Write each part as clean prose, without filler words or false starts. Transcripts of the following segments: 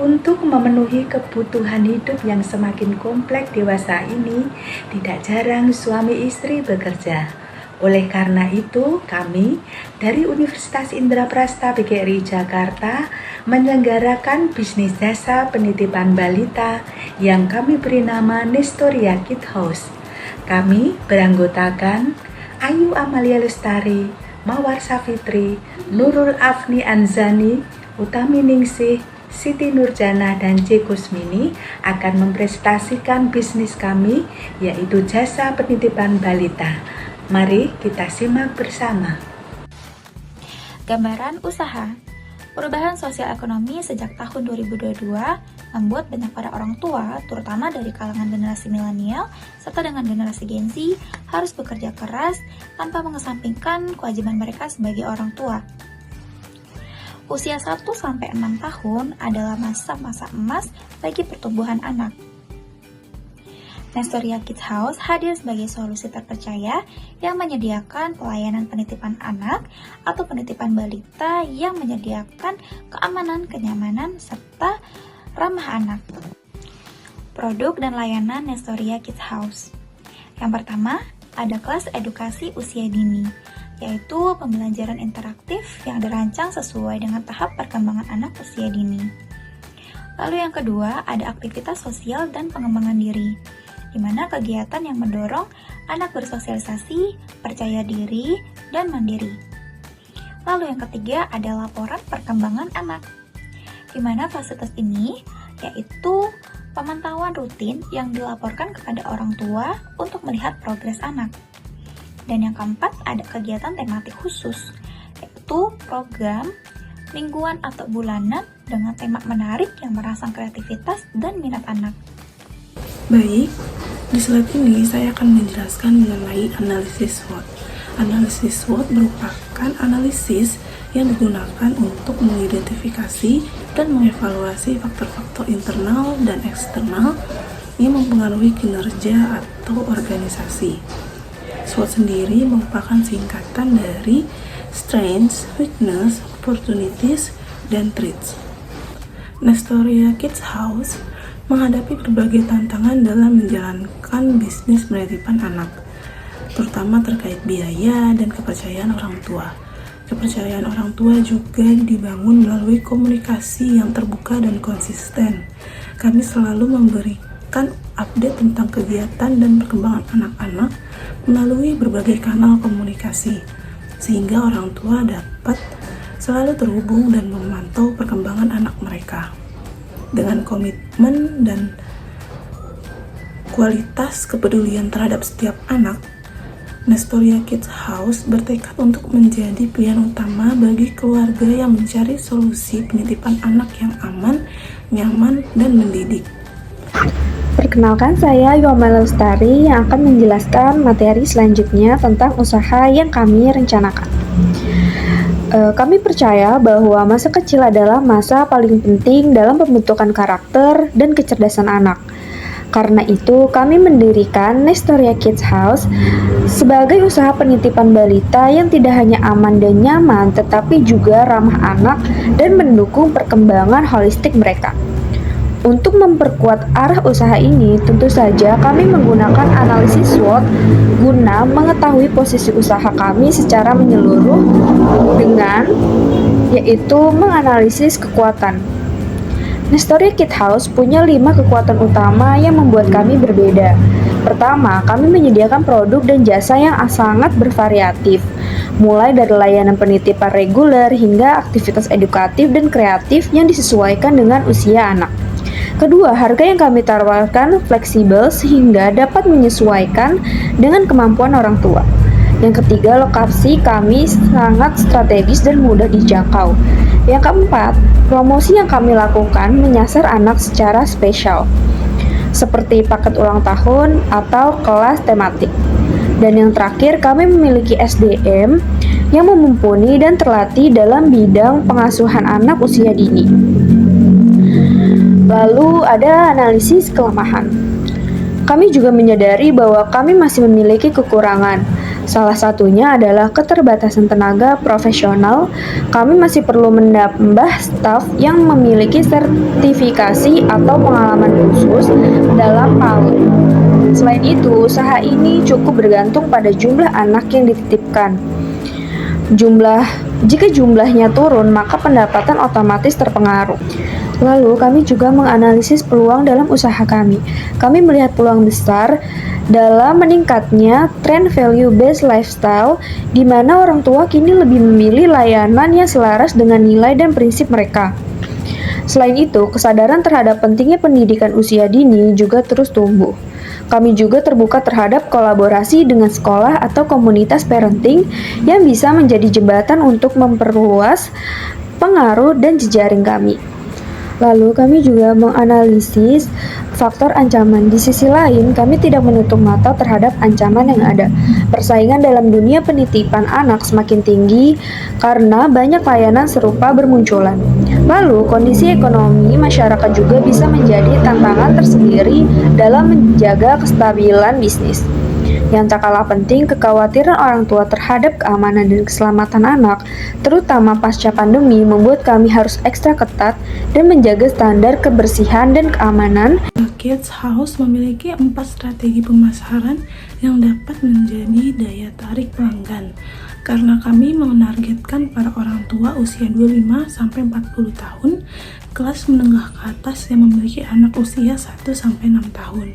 Untuk memenuhi kebutuhan hidup yang semakin kompleks dewasa ini, tidak jarang suami istri bekerja. Oleh karena itu, kami dari Universitas Indraprasta PGRI Jakarta menyelenggarakan bisnis jasa penitipan balita yang kami beri nama Nestoria Kids House. Kami beranggotakan Ayu Amalia Lestari, Mawar Safitri, Nurul Afni Anzani, Utami Ningsih, Siti Nurjana, dan C. Kusmini akan mempresentasikan bisnis kami, yaitu jasa penitipan balita. Mari kita simak bersama. Gambaran usaha. Perubahan sosial ekonomi sejak tahun 2022 membuat banyak para orang tua, terutama dari kalangan generasi milenial serta dengan generasi Gen Z, harus bekerja keras tanpa mengesampingkan kewajiban mereka sebagai orang tua. Usia 1-6 tahun adalah masa-masa emas bagi pertumbuhan anak. Nestoria Kids House hadir sebagai solusi terpercaya yang menyediakan pelayanan penitipan anak atau penitipan balita yang menyediakan keamanan, kenyamanan, serta ramah anak. Produk dan layanan Nestoria Kids House. Yang pertama, ada kelas edukasi usia dini, yaitu pembelajaran interaktif yang dirancang sesuai dengan tahap perkembangan anak usia dini. Lalu yang kedua, ada aktivitas sosial dan pengembangan diri, di mana kegiatan yang mendorong anak bersosialisasi, percaya diri, dan mandiri. Lalu yang ketiga, ada laporan perkembangan anak, di mana fasilitas ini yaitu pemantauan rutin yang dilaporkan kepada orang tua untuk melihat progres anak. Dan yang keempat, ada kegiatan tematik khusus, yaitu program mingguan atau bulanan dengan tema menarik yang merangsang kreativitas dan minat anak. Baik, di slide ini saya akan menjelaskan mengenai analisis SWOT. Analisis SWOT merupakan analisis yang digunakan untuk mengidentifikasi dan mengevaluasi faktor-faktor internal dan eksternal yang mempengaruhi kinerja atau organisasi. SWOT sendiri merupakan singkatan dari Strengths, Weakness, Opportunities, dan Threats. Nestoria Kids House menghadapi berbagai tantangan dalam menjalankan bisnis penitipan anak, terutama terkait biaya dan kepercayaan orang tua. Kepercayaan orang tua juga dibangun melalui komunikasi yang terbuka dan konsisten. Kami selalu memberikan update tentang kegiatan dan perkembangan anak-anak melalui berbagai kanal komunikasi, sehingga orang tua dapat selalu terhubung dan memantau perkembangan anak mereka. Dengan komitmen dan kualitas kepedulian terhadap setiap anak, Nestoria Kids House bertekad untuk menjadi pilihan utama bagi keluarga yang mencari solusi penitipan anak yang aman, nyaman, dan mendidik. Perkenalkan, saya Yoma Lestari yang akan menjelaskan materi selanjutnya tentang usaha yang kami rencanakan. Kami percaya bahwa masa kecil adalah masa paling penting dalam pembentukan karakter dan kecerdasan anak. Karena itu, kami mendirikan Nestoria Kids House sebagai usaha penitipan balita yang tidak hanya aman dan nyaman, tetapi juga ramah anak dan mendukung perkembangan holistik mereka. Untuk memperkuat arah usaha ini, tentu saja kami menggunakan analisis SWOT guna mengetahui posisi usaha kami secara menyeluruh dengan yaitu menganalisis kekuatan. Nestoria Kids House punya 5 kekuatan utama yang membuat kami berbeda. Pertama, kami menyediakan produk dan jasa yang sangat bervariatif, mulai dari layanan penitipan reguler hingga aktivitas edukatif dan kreatif yang disesuaikan dengan usia anak. Kedua, harga yang kami tawarkan fleksibel sehingga dapat menyesuaikan dengan kemampuan orang tua. Yang ketiga, lokasi kami sangat strategis dan mudah dijangkau. Yang keempat, promosi yang kami lakukan menyasar anak secara spesial, seperti paket ulang tahun atau kelas tematik. Dan yang terakhir, kami memiliki SDM yang mumpuni dan terlatih dalam bidang pengasuhan anak usia dini. Lalu ada analisis kelemahan. Kami juga menyadari bahwa kami masih memiliki kekurangan. Salah satunya adalah keterbatasan tenaga profesional. Kami masih perlu menambah staf yang memiliki sertifikasi atau pengalaman khusus dalam PAUD. Selain itu, usaha ini cukup bergantung pada jumlah anak yang dititipkan. Jika jumlahnya turun, maka pendapatan otomatis terpengaruh. Lalu, kami juga menganalisis peluang dalam usaha kami. Kami melihat peluang besar dalam meningkatnya tren value-based lifestyle, di mana orang tua kini lebih memilih layanan yang selaras dengan nilai dan prinsip mereka. Selain itu, kesadaran terhadap pentingnya pendidikan usia dini juga terus tumbuh. Kami juga terbuka terhadap kolaborasi dengan sekolah atau komunitas parenting yang bisa menjadi jembatan untuk memperluas pengaruh dan jejaring kami. Lalu kami juga menganalisis faktor ancaman. Di sisi lain, kami tidak menutup mata terhadap ancaman yang ada. Persaingan dalam dunia penitipan anak semakin tinggi karena banyak layanan serupa bermunculan. Lalu, kondisi ekonomi masyarakat juga bisa menjadi tantangan tersendiri dalam menjaga kestabilan bisnis. Yang tak kalah penting, kekhawatiran orang tua terhadap keamanan dan keselamatan anak, terutama pasca pandemi, membuat kami harus ekstra ketat dan menjaga standar kebersihan dan keamanan. Kids House memiliki 4 strategi pemasaran yang dapat menjadi daya tarik pelanggan. Karena kami menargetkan para orang tua usia 25-40 tahun, kelas menengah ke atas yang memiliki anak usia 1-6 tahun.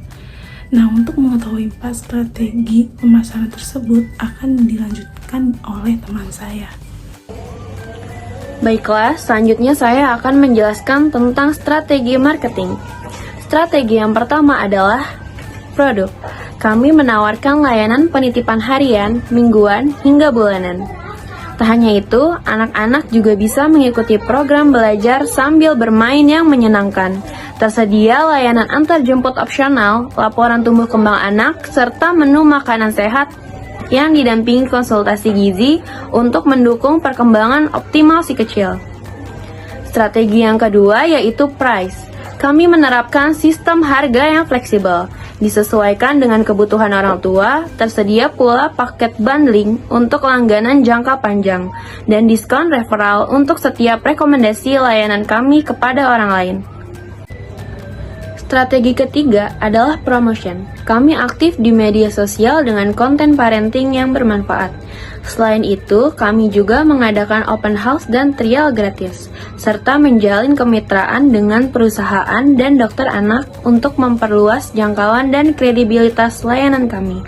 Nah, untuk mengetahui 4 strategi pemasaran tersebut akan dilanjutkan oleh teman saya. Baiklah, selanjutnya saya akan menjelaskan tentang strategi marketing. Strategi yang pertama adalah produk. Kami menawarkan layanan penitipan harian, mingguan, hingga bulanan. Tak hanya itu, anak-anak juga bisa mengikuti program belajar sambil bermain yang menyenangkan. Tersedia layanan antar jemput opsional, laporan tumbuh kembang anak, serta menu makanan sehat yang didampingi konsultasi gizi untuk mendukung perkembangan optimal si kecil. Strategi yang kedua yaitu price. Kami menerapkan sistem harga yang fleksibel, disesuaikan dengan kebutuhan orang tua. Tersedia pula paket bundling untuk langganan jangka panjang, dan diskon referral untuk setiap rekomendasi layanan kami kepada orang lain. Strategi ketiga adalah promotion. Kami aktif di media sosial dengan konten parenting yang bermanfaat. Selain itu, kami juga mengadakan open house dan trial gratis, serta menjalin kemitraan dengan perusahaan dan dokter anak untuk memperluas jangkauan dan kredibilitas layanan kami.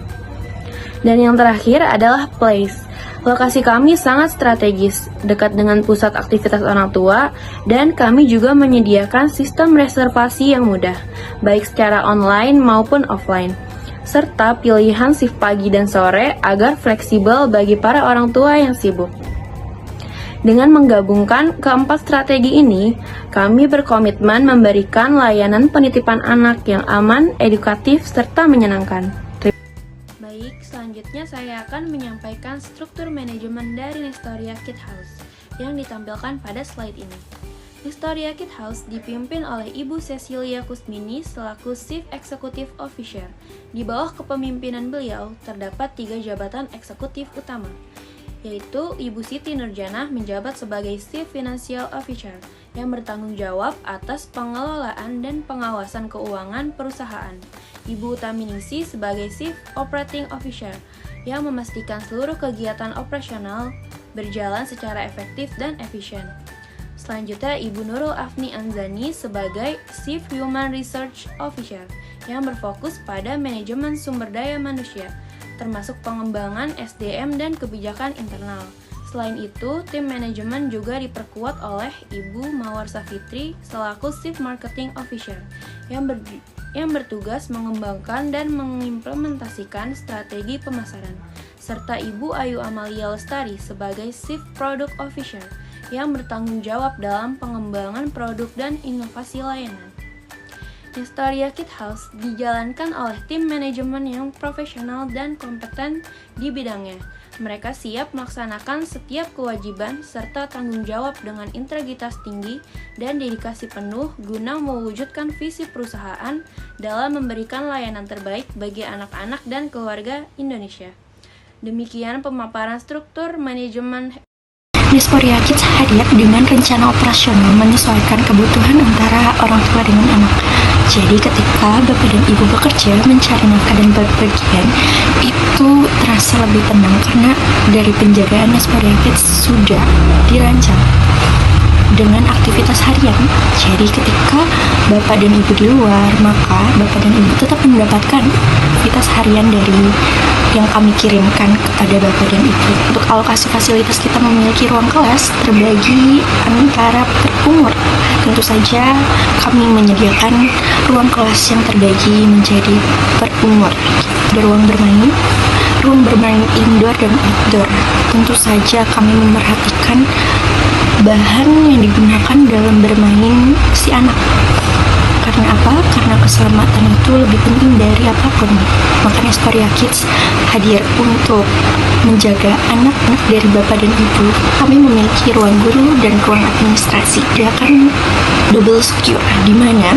Dan yang terakhir adalah place. Lokasi kami sangat strategis, dekat dengan pusat aktivitas orang tua, dan kami juga menyediakan sistem reservasi yang mudah, baik secara online maupun offline, serta pilihan shift pagi dan sore agar fleksibel bagi para orang tua yang sibuk. Dengan menggabungkan keempat strategi ini, kami berkomitmen memberikan layanan penitipan anak yang aman, edukatif, serta menyenangkan. Baik, selanjutnya saya akan menyampaikan struktur manajemen dari Nestoria Kid House yang ditampilkan pada slide ini. Nestoria Kid House dipimpin oleh Ibu Cecilia Kusmini selaku Chief Executive Officer. Di bawah kepemimpinan beliau terdapat 3 jabatan eksekutif utama, yaitu Ibu Siti Nurjanah menjabat sebagai Chief Financial Officer yang bertanggung jawab atas pengelolaan dan pengawasan keuangan perusahaan. Ibu Utaminingsi sebagai Chief Operating Officer yang memastikan seluruh kegiatan operasional berjalan secara efektif dan efisien. Selanjutnya, Ibu Nurul Afni Anzani sebagai Chief Human Research Officer yang berfokus pada manajemen sumber daya manusia, termasuk pengembangan SDM dan kebijakan internal. Selain itu, tim manajemen juga diperkuat oleh Ibu Mawar Safitri selaku Chief Marketing Officer yang bertugas mengembangkan dan mengimplementasikan strategi pemasaran, serta Ibu Ayu Amalia Lestari sebagai Chief Product Officer yang bertanggung jawab dalam pengembangan produk dan inovasi layanan. Nestoria Kid House dijalankan oleh tim manajemen yang profesional dan kompeten di bidangnya. Mereka siap melaksanakan setiap kewajiban serta tanggung jawab dengan integritas tinggi dan dedikasi penuh guna mewujudkan visi perusahaan dalam memberikan layanan terbaik bagi anak-anak dan keluarga Indonesia. Demikian pemaparan struktur manajemen. Dysphoria Kids hadir dengan rencana operasional menyesuaikan kebutuhan antara orang tua dengan anak. Jadi ketika bapak dan ibu bekerja mencari nafkah dan bepergian, itu terasa lebih tenang karena dari penjagaan Dysphoria Kids sudah dirancang dengan aktivitas harian. Jadi ketika bapak dan ibu di luar, maka bapak dan ibu tetap mendapatkan aktivitas harian dari yang kami kirimkan kepada bapak dan ibu. Untuk alokasi fasilitas, kita memiliki ruang kelas terbagi antara per umur. Tentu saja kami menyediakan ruang kelas yang terbagi menjadi per umur. Ada ruang bermain indoor dan outdoor. Tentu saja kami memerhatikan bahan yang digunakan dalam bermain si anak. Karena apa? Karena keselamatan itu lebih penting dari apapun. Makanya Dysphoria Kids hadir untuk menjaga anak-anak dari bapak dan ibu. Kami memiliki ruang guru dan ruang administrasi. Dia akan double secure, di mana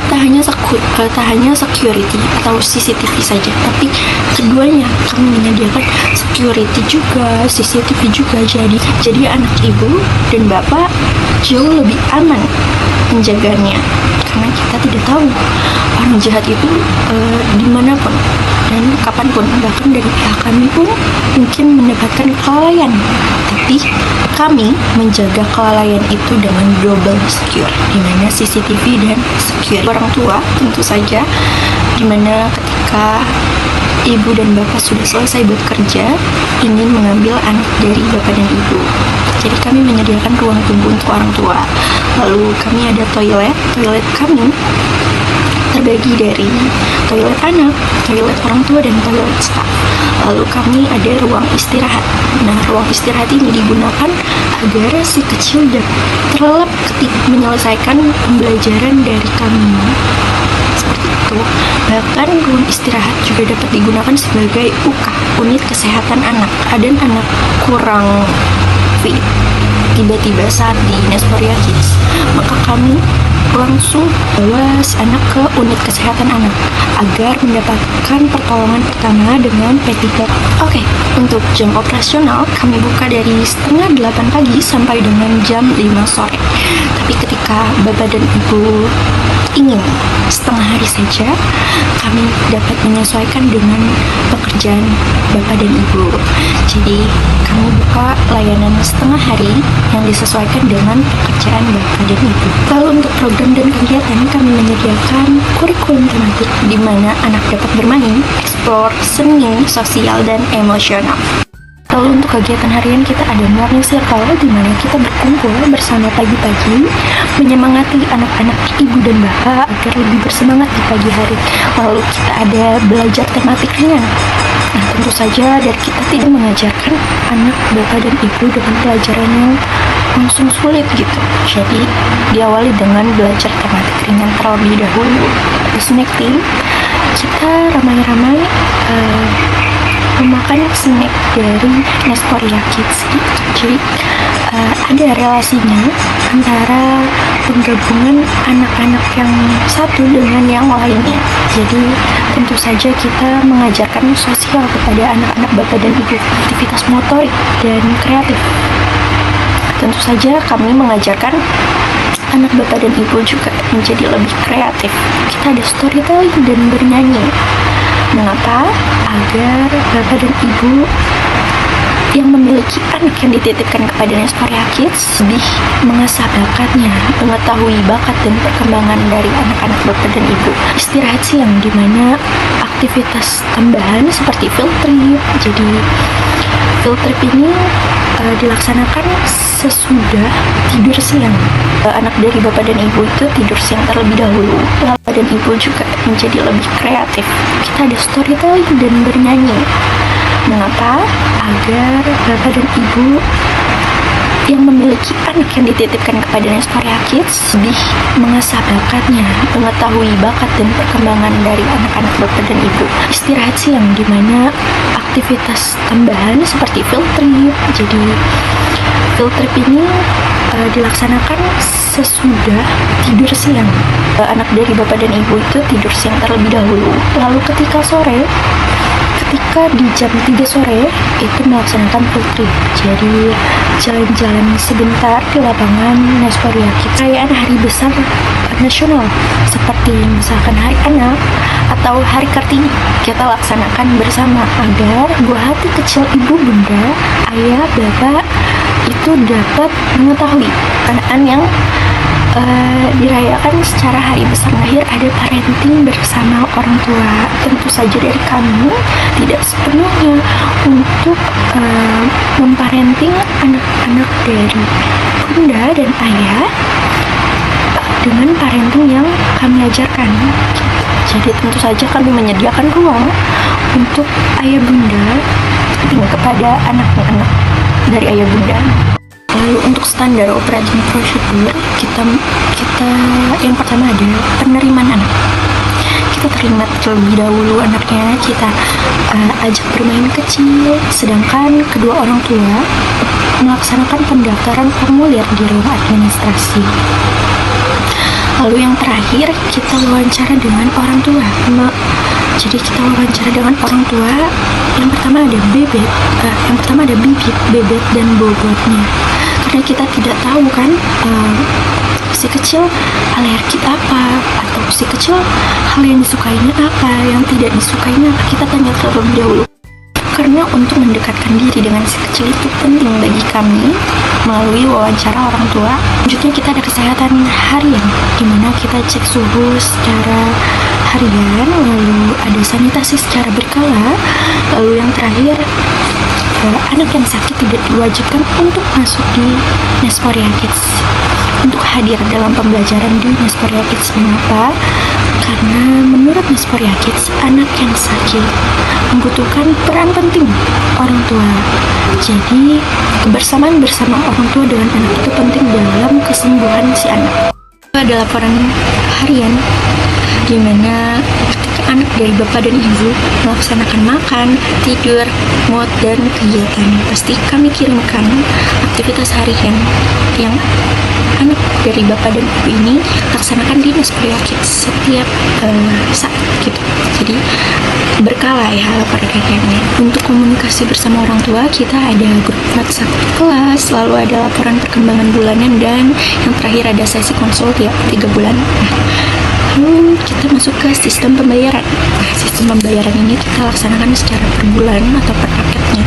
tak hanya security atau CCTV saja, tapi keduanya kami menyediakan security juga, CCTV juga. Jadi anak ibu dan bapak jauh lebih aman menjaganya, karena kita tidak tahu orang jahat itu dimanapun dan kapanpun. Bahkan dari pihak kami pun mungkin mendapatkan kelalaian, tapi kami menjaga kelalaian itu dengan double secure, di mana CCTV dan secure. Orang tua tentu saja, di mana ketika ibu dan bapak sudah selesai bekerja ingin mengambil anak dari bapak dan ibu, jadi kami menyediakan ruang tunggu untuk orang tua. Lalu kami ada toilet kami terbagi dari toilet anak, toilet orang tua, dan toilet staff. Lalu kami ada ruang istirahat. Nah, ruang istirahat ini digunakan agar si kecil terlelap ketika menyelesaikan pembelajaran dari kami. Seperti itu. Bahkan ruang istirahat juga dapat digunakan sebagai UKA, unit kesehatan anak. Ada anak kurang fit tiba-tiba saat di Dysphoria Kids, maka kami langsung bawa si anak ke unit kesehatan anak agar mendapatkan pertolongan pertama dengan P3. Oke, untuk jam operasional kami buka dari setengah 8 pagi sampai dengan jam 5 sore. Tapi ketika bapak dan ibu ingin setengah hari saja, kami dapat menyesuaikan dengan pekerjaan bapak dan ibu. Jadi kami buka layanan setengah hari yang disesuaikan dengan pekerjaan bapak dan ibu. Lalu untuk program dan kegiatan, kami menyediakan kurikulum tematik di mana anak dapat bermain, eksplor, seni, sosial, dan emosional. Lalu untuk kegiatan harian kita ada morning circle, di mana kita berkumpul bersama pagi-pagi menyemangati anak-anak ibu dan bapak agar lebih bersemangat di pagi hari. Lalu kita ada belajar tematik ringan. Nah, tentu saja dari kita tidak mengajarkan anak bapak dan ibu dengan pelajaran yang langsung sulit gitu. Jadi diawali dengan belajar tematik ringan terlebih dahulu. Di snack time kita ramai-ramai memakan snack dari Dysphoria Kids. Jadi ada relasinya antara penggabungan anak-anak yang satu dengan yang lainnya. Jadi tentu saja kita mengajarkan sosial kepada anak-anak bapak dan ibu, aktivitas motorik dan kreatif. Tentu saja kami mengajarkan anak bapak dan ibu juga menjadi lebih kreatif. Kita ada storytelling dan bernyanyi. Mengapa? Agar bapak dan ibu yang memiliki anak yang dititipkan kepada Dysphoria Kids lebih mengasah bakatnya, mengetahui bakat dan perkembangan dari anak-anak bapak dan ibu. Istirahat siang, di mana aktivitas tambahan seperti field trip. Jadi field trip ini dilaksanakan sesudah tidur siang. Anak dari bapak dan ibu itu tidur siang terlebih dahulu. Bapak dan ibu juga menjadi lebih kreatif. Kita ada storytelling dan bernyanyi. Mengapa? Agar bapak dan ibu yang memiliki anak yang dititipkan kepada Nesporia Kids lebih mengasah bakatnya, mengetahui bakat dan perkembangan dari anak-anak bapak dan ibu. Istirahat siang di mana aktivitas tambahan seperti field trip. Jadi field trip ini dilaksanakan sesudah tidur siang. Anak dari bapak dan ibu itu tidur siang terlebih dahulu. Lalu ketika di jam 3 sore itu melaksanakan field trip. Jadi jalan-jalan sebentar di lapangan Nesporia Kids. Perayaan hari besar nasional seperti misalkan Hari Anak atau Hari Kartini kita laksanakan bersama agar buah hati kecil ibu, bunda, ayah, bapak itu dapat mengetahui anak-anak yang dirayakan secara hari besar lahir. Ada parenting bersama orang tua. Tentu saja dari kami tidak sepenuhnya untuk memparenting anak-anak dari bunda dan ayah dengan parenting yang kami ajarkan. Jadi tentu saja kami menyediakan ruang untuk ayah bunda kepada anak-anak dari ayah bunda. Lalu untuk standar operating procedure kita yang pertama ada penerimaan anak. Kita terima terlebih dahulu anaknya, kita ajak bermain kecil, sedangkan kedua orang tua melaksanakan pendaftaran formulir di ruang administrasi. Lalu yang terakhir kita wawancara dengan orang tua. Jadi kita wawancara dengan orang tua. Yang pertama ada bibit, bebet dan bobotnya. Karena kita tidak tahu kan si kecil alergi apa, atau si kecil hal yang disukainya apa, yang tidak disukainya apa, kita tanya terlebih dahulu. Karena untuk mendekatkan diri dengan si kecil itu penting bagi kami melalui wawancara orang tua. Selanjutnya kita ada kesehatan harian, di mana kita cek suhu secara harian, lalu ada sanitasi secara berkala, lalu yang terakhir anak yang sakit tidak diwajibkan untuk masuk di Nesporia Kids, untuk hadir dalam pembelajaran di Nesporia Kids. Mengapa? Karena menurut Nesporia Kids, anak yang sakit membutuhkan peran penting orang tua. Jadi kebersamaan bersama orang tua dengan anak itu penting dalam kesembuhan si anak. Ada laporan harian di mana ketika anak dari bapak dan ibu melaksanakan makan, tidur, mood, dan kegiatan, pasti kami kirimkan aktivitas harian yang anak dari bapak dan ibu ini laksanakan di Nesporia Kids setiap saat gitu. Jadi berkala ya laporan hariannya. Untuk komunikasi bersama orang tua kita ada grup WhatsApp kelas, lalu ada laporan perkembangan bulanan, dan yang terakhir ada sesi konsul tiap 3 bulan. Lalu kita masuk ke sistem pembayaran. Nah, sistem pembayaran ini kita laksanakan secara per bulan atau per paketnya.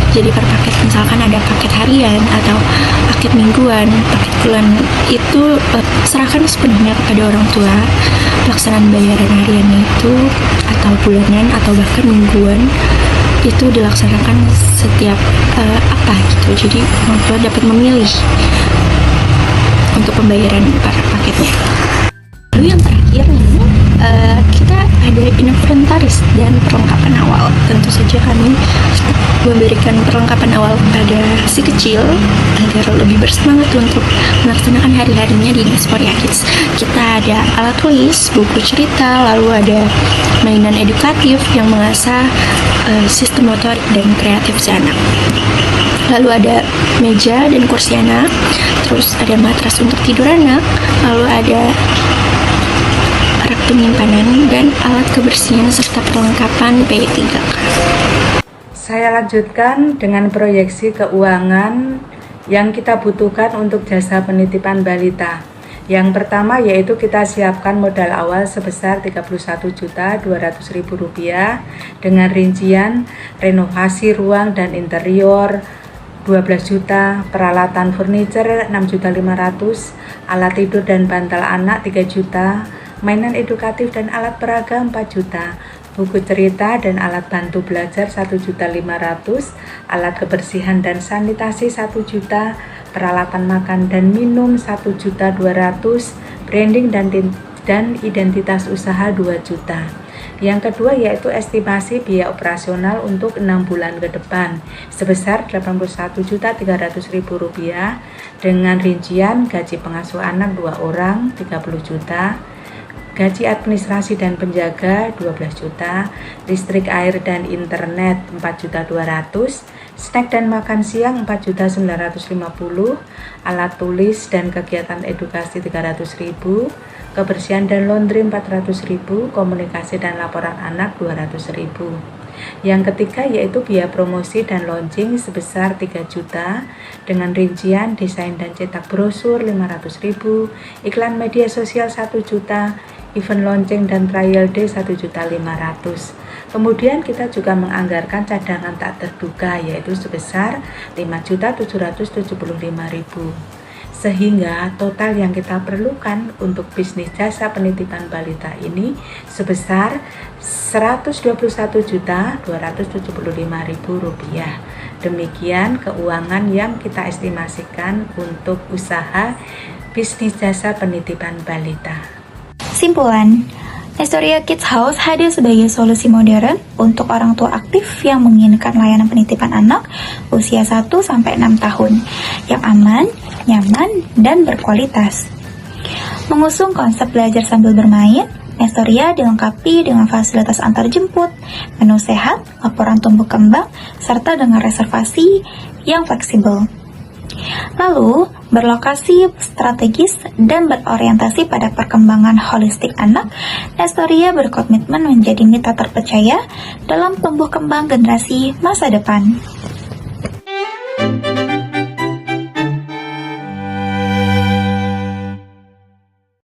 Jadi per paket, misalkan ada paket harian atau paket mingguan, paket bulan, itu serahkan sepenuhnya kepada orang tua. Pelaksanaan bayaran harian itu atau bulanan atau bahkan mingguan itu dilaksanakan setiap apa gitu. Jadi orang tua dapat memilih untuk pembayaran per paketnya. Lalu yang terakhir nih, kita ada inventaris dan perlengkapan awal. Tentu saja kami memberikan perlengkapan awal kepada si kecil agar lebih bersemangat untuk melaksanakan hari-harinya di Nesporia Kids. Kita ada alat tulis, buku cerita, lalu ada mainan edukatif yang mengasah sistem motorik dan kreatif si anak. Lalu ada meja dan kursi anak, terus ada matras untuk tidur anak, lalu ada rak penyimpanan dan alat kebersihan serta perlengkapan P3K. Saya lanjutkan dengan proyeksi keuangan yang kita butuhkan untuk jasa penitipan balita. Yang pertama yaitu kita siapkan modal awal sebesar Rp31.200.000 dengan rincian renovasi ruang dan interior 12 juta, peralatan furniture 6.500.000, alat tidur dan bantal anak 3 juta, mainan edukatif dan alat peraga 4 juta, buku cerita dan alat bantu belajar 1.500.000, alat kebersihan dan sanitasi 1 juta, peralatan makan dan minum 1.200.000, branding dan identitas usaha 2 juta. Yang kedua yaitu estimasi biaya operasional untuk 6 bulan ke depan sebesar Rp81.300.000 dengan rincian gaji pengasuh anak 2 orang 30 juta, gaji administrasi dan penjaga 12 juta, listrik, air, dan internet 4.200.000, snack dan makan siang 4.950.000, alat tulis dan kegiatan edukasi 300.000, kebersihan dan laundry 400.000, komunikasi dan laporan anak 200.000. Yang ketiga yaitu biaya promosi dan launching sebesar 3 juta dengan rincian desain dan cetak brosur 500.000, iklan media sosial 1 juta, event launching dan trial day 1.500.000. Kemudian kita juga menganggarkan cadangan tak terduga yaitu sebesar 5.775.000. Sehingga total yang kita perlukan untuk bisnis jasa penitipan balita ini sebesar Rp121.275.000. Demikian keuangan yang kita estimasikan untuk usaha bisnis jasa penitipan balita. Simpulan, Nestoria Kids House hadir sebagai solusi modern untuk orang tua aktif yang menginginkan layanan penitipan anak usia 1-6 tahun yang aman, nyaman, dan berkualitas. Mengusung konsep belajar sambil bermain, Nestoria dilengkapi dengan fasilitas antar jemput, menu sehat, laporan tumbuh kembang, serta dengan reservasi yang fleksibel. Lalu, berlokasi strategis dan berorientasi pada perkembangan holistik anak, Nestoria berkomitmen menjadi mitra terpercaya dalam tumbuh kembang generasi masa depan.